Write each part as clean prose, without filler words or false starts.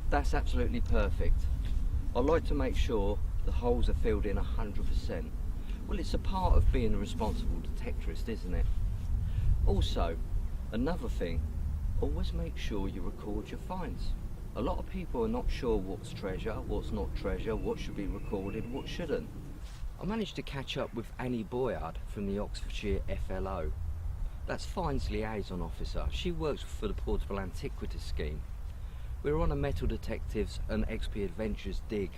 That's absolutely perfect. I like to make sure the holes are filled in 100%. Well, it's a part of being a responsible detectorist, isn't it? Also, another thing, always make sure you record your finds. A lot of people are not sure what's treasure, what's not treasure, what should be recorded, what shouldn't. I managed to catch up with Anni Byard from the Oxfordshire FLO. That's Fines Liaison Officer. She works for the Portable Antiquities Scheme. We were on a Metal Detectives and XP Adventures dig.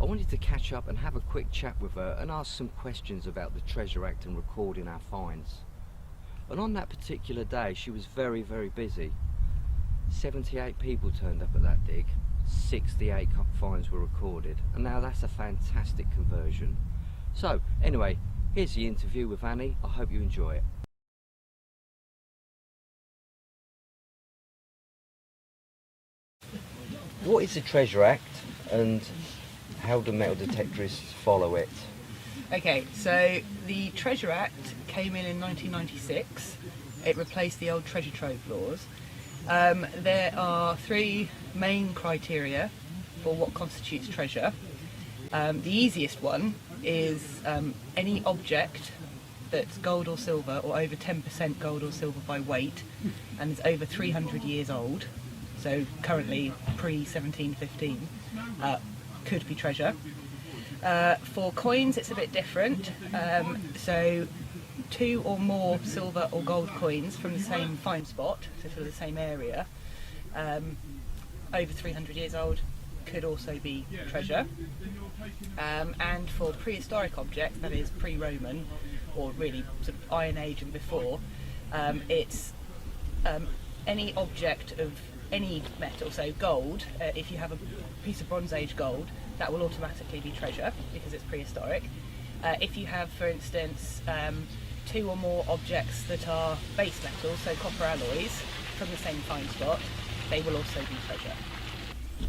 I wanted to catch up and have a quick chat with her and ask some questions about the Treasure Act and recording our finds. And on that particular day she was very busy. 78 people turned up at that dig, 68 finds were recorded, and now that's a fantastic conversion. So anyway, here's the interview with Anni. I hope you enjoy it. What is the Treasure Act and how do metal detectorists follow it? Okay, so the Treasure Act came in 1996. It replaced the old treasure trove laws. There are three main criteria for what constitutes treasure. The easiest one is any object that's gold or silver, or over 10% gold or silver by weight, and is over 300 years old, so currently pre-1715, could be treasure. For coins it's a bit different, so 2 or more silver or gold coins from the same find spot, so for the same area, over 300 years old, could also be treasure. And for prehistoric objects, that is pre-Roman, or really sort of Iron Age and before, it's any object of any metal, so gold, if you have a piece of Bronze Age gold, that will automatically be treasure because it's prehistoric. If you have, for instance, 2 or more objects that are base metals, so copper alloys, from the same find spot, they will also be treasure.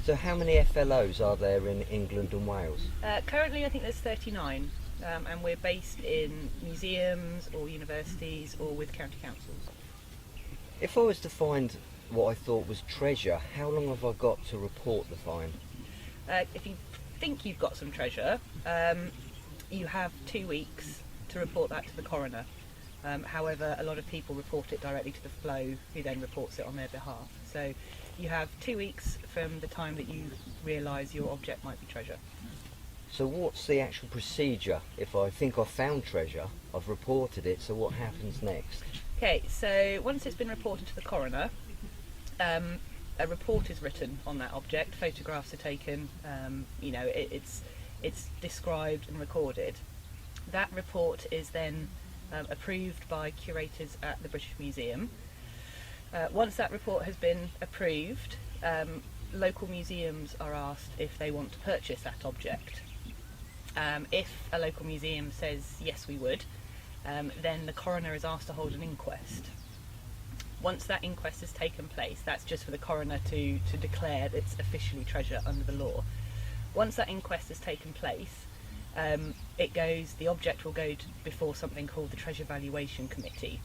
So how many FLOs are there in England and Wales? Currently I think there's 39, and we're based in museums or universities or with county councils. If I was to find what I thought was treasure, how long have I got to report the find? If you think you've got some treasure, you have 2 weeks to report that to the coroner. However, a lot of people report it directly to the FLO, who then reports it on their behalf. So you have 2 weeks from the time that you realise your object might be treasure. So what's the actual procedure? If I think I've found treasure, I've reported it, so what happens next? Okay, so once it's been reported to the coroner, a report is written on that object, photographs are taken, it's described and recorded. That report is then approved by curators at the British Museum. Once that report has been approved, local museums are asked if they want to purchase that object. If a local museum says yes we would, then the coroner is asked to hold an inquest. Once that inquest has taken place, that's just for the coroner to declare that it's officially treasure under the law. Once that inquest has taken place, the object will go before something called the Treasure Valuation Committee,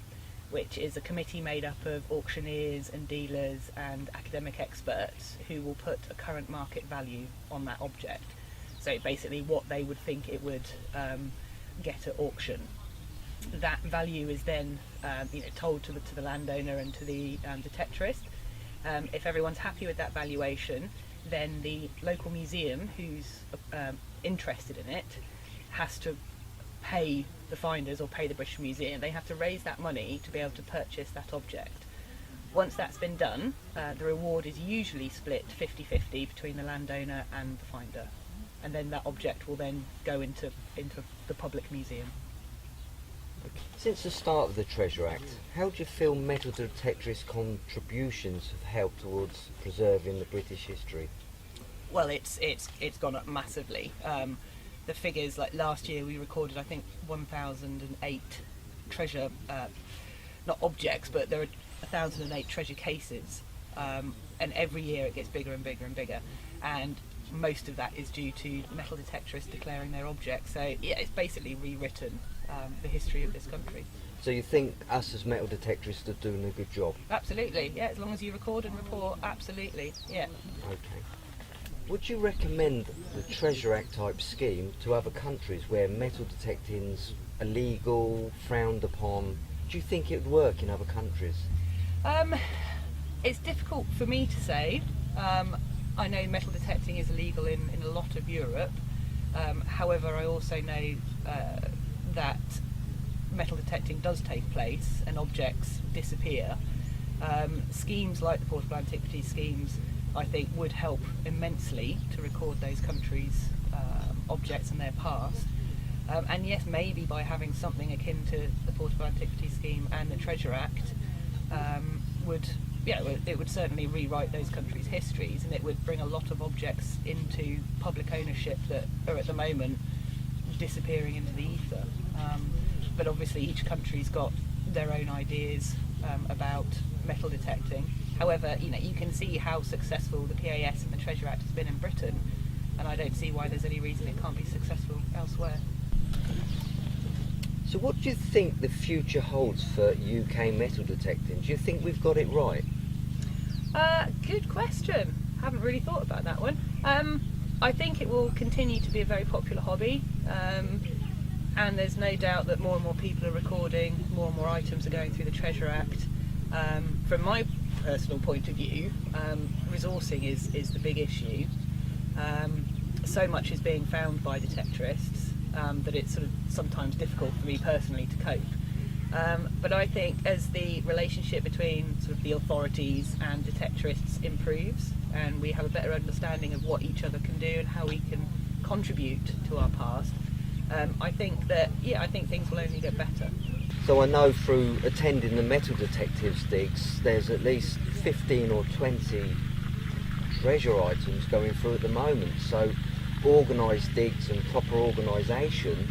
which is a committee made up of auctioneers and dealers and academic experts who will put a current market value on that object. So basically what they would think it would get at auction. That value is then told to the landowner and to the detectorist. If everyone's happy with that valuation, then the local museum who's interested in it has to pay the finders or pay the British Museum. They have to raise that money to be able to purchase that object. Once that's been done, the reward is usually split 50-50 between the landowner and the finder, and then that object will then go into the public museum. Since the start of the Treasure Act, how do you feel metal detectorist contributions have helped towards preserving the British history? Well, it's gone up massively. The figures, like last year we recorded I think 1,008 treasure, not objects, but there are 1,008 treasure cases, and every year it gets bigger and bigger and bigger, and most of that is due to metal detectorists declaring their objects. So yeah, it's basically rewritten the history of this country. So you think us as metal detectorists are doing a good job? Absolutely, yeah, as long as you record and report, absolutely, yeah. Okay. Would you recommend the Treasure Act type scheme to other countries where metal detecting's illegal, frowned upon? Do you think it would work in other countries? It's difficult for me to say. I know metal detecting is illegal in a lot of Europe. However, I also know that metal detecting does take place and objects disappear. Schemes like the portable antiquities schemes, I think, would help immensely to record those countries' objects and their past. And yes, maybe by having something akin to the portable antiquities scheme and the Treasure Act it would certainly rewrite those countries' histories, and it would bring a lot of objects into public ownership that are at the moment disappearing into the ether. But obviously each country's got their own ideas about metal detecting. However, you can see how successful the PAS and the Treasure Act has been in Britain, and I don't see why there's any reason it can't be successful elsewhere. So what do you think the future holds for UK metal detecting? Do you think we've got it right? Good question. Haven't really thought about that one. I think it will continue to be a very popular hobby, and there's no doubt that more and more people are recording, more and more items are going through the Treasure Act. From my personal point of view, resourcing is the big issue. So much is being found by detectorists that it's sort of sometimes difficult for me personally to cope. But I think as the relationship between sort of the authorities and detectorists improves, and we have a better understanding of what each other can do and how we can contribute to our past, I think things will only get better. So I know through attending the metal detectives digs, there's at least 15 or 20 treasure items going through at the moment. So organised digs and proper organisation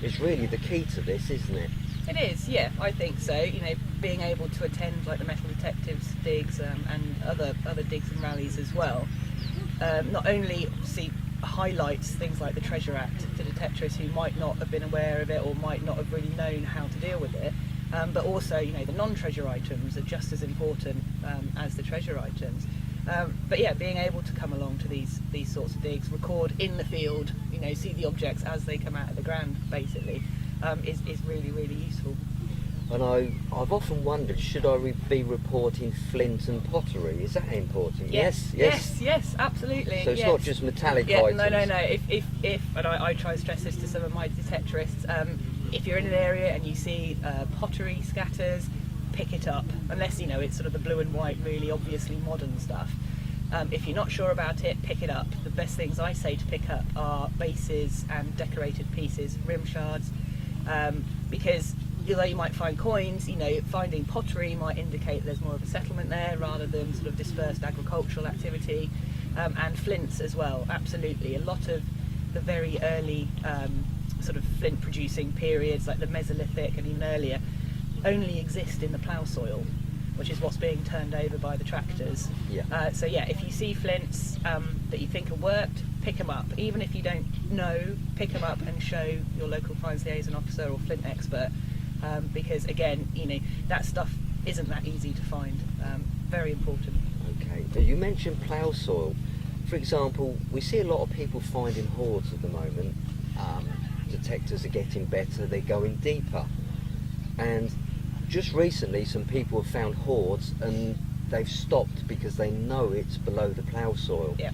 is really the key to this, isn't it? It is, yeah, I think so. Being able to attend like the metal detectives digs and other digs and rallies as well, not only highlights things like the Treasure Act to detectorists who might not have been aware of it or might not have really known how to deal with it, but also the non-treasure items are just as important as the treasure items. But yeah, being able to come along to these sorts of digs, record in the field, see the objects as they come out of the ground, basically, is really, really useful. And I've often wondered, should I be reporting flint and pottery? Is that important? Yes, absolutely. So it's not just metallic items? No. If and I try to stress this to some of my detectorists, if you're in an area and you see pottery scatters, pick it up, unless it's sort of the blue and white, really obviously modern stuff. If you're not sure about it, pick it up. The best things I say to pick up are bases and decorated pieces, rim shards, because although you might find coins, finding pottery might indicate there's more of a settlement there rather than sort of dispersed agricultural activity, and flints as well, absolutely. A lot of the very early sort of flint producing periods, like the Mesolithic and even earlier, only exist in the plough soil, which is what's being turned over by the tractors. Yeah. So yeah, if you see flints that you think have worked, pick them up. Even if you don't know, pick them up and show your local finds liaison officer or flint expert, because again, that stuff isn't that easy to find. Very important. Okay. You mentioned plough soil. For example, we see a lot of people finding hoards at the moment. Detectors are getting better, they're going deeper. And just recently some people have found hoards and they've stopped because they know it's below the plough soil. Yeah.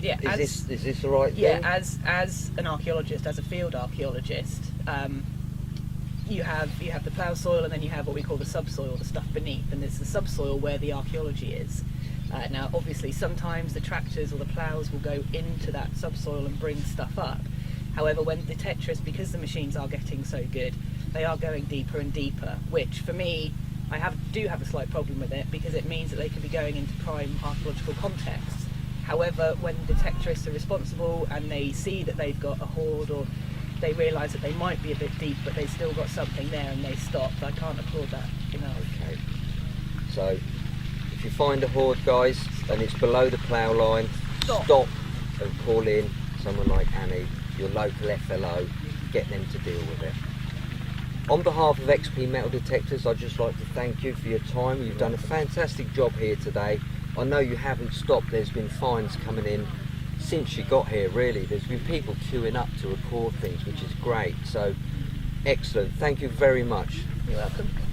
Is this the right thing? Yeah, as an archaeologist, as a field archaeologist, you have the plough soil, and then you have what we call the subsoil, the stuff beneath, and it's the subsoil where the archaeology is. Now, obviously, sometimes the tractors or the ploughs will go into that subsoil and bring stuff up. However, when detectorists, because the machines are getting so good, they are going deeper and deeper, which for me, I do have a slight problem with it, because it means that they could be going into prime archaeological contexts. However, when detectorists are responsible and they see that they've got a hoard, or they realise that they might be a bit deep but they've still got something there and they stop, I can't applaud that enough. Okay. So, if you find a hoard, guys, and it's below the plough line, stop and call in someone like Annie, your local FLO. get them to deal with it. On behalf of XP Metal Detectors, I'd just like to thank you for your time. You've done a fantastic job here today. I know you haven't stopped. There's been fines coming in since you got here, really. There's been people queuing up to record things, which is great. So, excellent. Thank you very much. You're welcome.